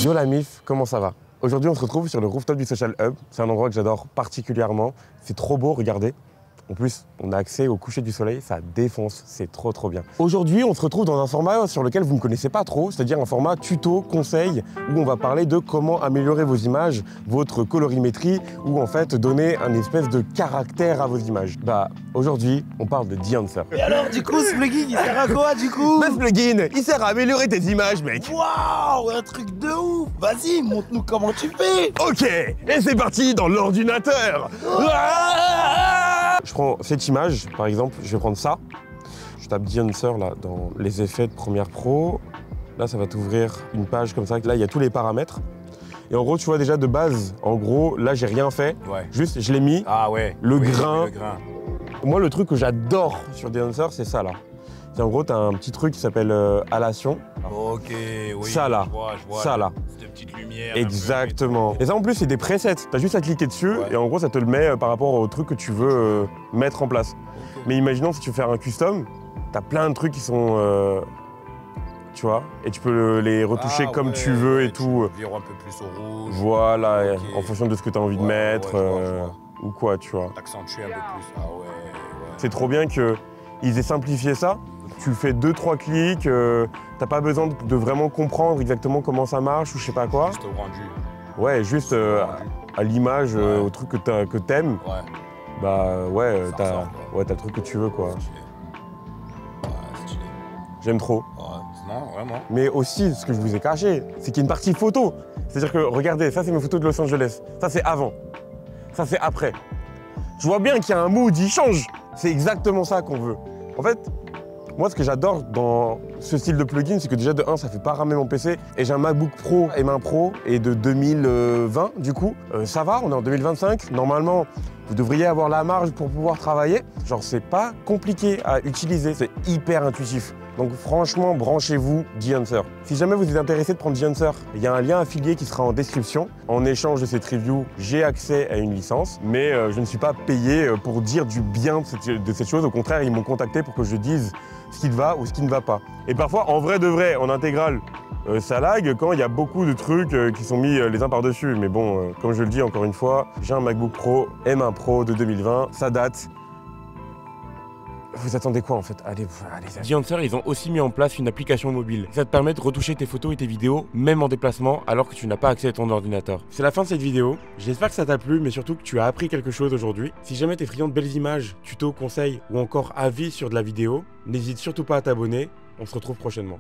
Yo la MIF, comment ça va? Aujourd'hui on se retrouve sur le rooftop du Social Hub. C'est un endroit que j'adore particulièrement. C'est trop beau, regardez. En plus, on a accès au coucher du soleil, ça défonce, c'est trop bien. Aujourd'hui, on se retrouve dans un format sur lequel vous ne connaissez pas trop, c'est-à-dire un format tuto, conseil, où on va parler de comment améliorer vos images, votre colorimétrie, ou en fait donner un espèce de caractère à vos images. Bah, aujourd'hui, on parle de The-Answer. Et alors, du coup, ce plugin, il sert à quoi, du coup? Ce plugin, il sert à améliorer tes images, mec. Waouh, un truc de ouf! Vas-y, montre-nous comment tu fais! Ok, et c'est parti dans l'ordinateur. Je prends cette image, par exemple, je vais prendre ça. Je tape The-Answer là dans les effets de Premiere Pro. Là, ça va t'ouvrir une page comme ça. Là, il y a tous les paramètres. Et en gros, tu vois déjà de base, en gros, là, j'ai rien fait. Ouais. Juste, je l'ai mis. Ah ouais. Le oui, grain. Le grain. Moi, le truc que j'adore sur The-Answer, c'est ça là. C'est en gros, tu as un petit truc qui s'appelle halation. Ok, oui. Ça là. Je vois, ça là. Cette petite lumière. Exactement. Et ça en plus c'est des presets, t'as juste à cliquer dessus et en gros ça te le met par rapport au truc que tu veux mettre en place. Okay. Mais imaginons si tu veux faire un custom, t'as plein de trucs qui sont, tu vois, et tu peux les retoucher comme tu veux et tout. Virer un peu plus au rouge. Voilà, okay. En fonction de ce que t'as envie de mettre ou quoi, tu vois. T'accentuer un peu plus, ah ouais. C'est trop bien qu'ils aient simplifié ça. Tu fais 2-3 clics, t'as pas besoin de vraiment comprendre exactement comment ça marche ou je sais pas quoi. Juste au rendu. Ouais, juste à l'image, au truc que t'aimes. Ouais. Bah ouais, t'as le truc que tu veux quoi. Stylé. Ouais, stylé. J'aime trop. Ouais, non, vraiment. Mais aussi, ce que je vous ai caché, c'est qu'il y a une partie photo. C'est-à-dire que, regardez, ça c'est mes photos de Los Angeles. Ça c'est avant. Ça c'est après. Je vois bien qu'il y a un mood, il change. C'est exactement ça qu'on veut. En fait, moi, ce que j'adore dans ce style de plugin, c'est que déjà, de 1, ça fait pas ramer mon PC. Et j'ai un MacBook Pro M1 Pro et de 2020, du coup. Ça va, on est en 2025. Normalement, vous devriez avoir la marge pour pouvoir travailler. Genre, c'est pas compliqué à utiliser. C'est hyper intuitif. Donc franchement, branchez-vous The-Answer. Si jamais vous êtes intéressé de prendre The-Answer, il y a un lien affilié qui sera en description. En échange de cette review, j'ai accès à une licence, mais je ne suis pas payé pour dire du bien de cette chose. Au contraire, ils m'ont contacté pour que je dise ce qui va ou ce qui ne va pas. Et parfois, en vrai de vrai, en intégrale, ça lag quand il y a beaucoup de trucs qui sont mis les uns par-dessus. Mais bon, comme je le dis encore une fois, j'ai un MacBook Pro M1 Pro de 2020, ça date. Vous attendez quoi en fait? Allez. The-Answer, ils ont aussi mis en place une application mobile. Ça te permet de retoucher tes photos et tes vidéos, même en déplacement, alors que tu n'as pas accès à ton ordinateur. C'est la fin de cette vidéo. J'espère que ça t'a plu, mais surtout que tu as appris quelque chose aujourd'hui. Si jamais t'es friand de belles images, tutos, conseils ou encore avis sur de la vidéo, n'hésite surtout pas à t'abonner. On se retrouve prochainement.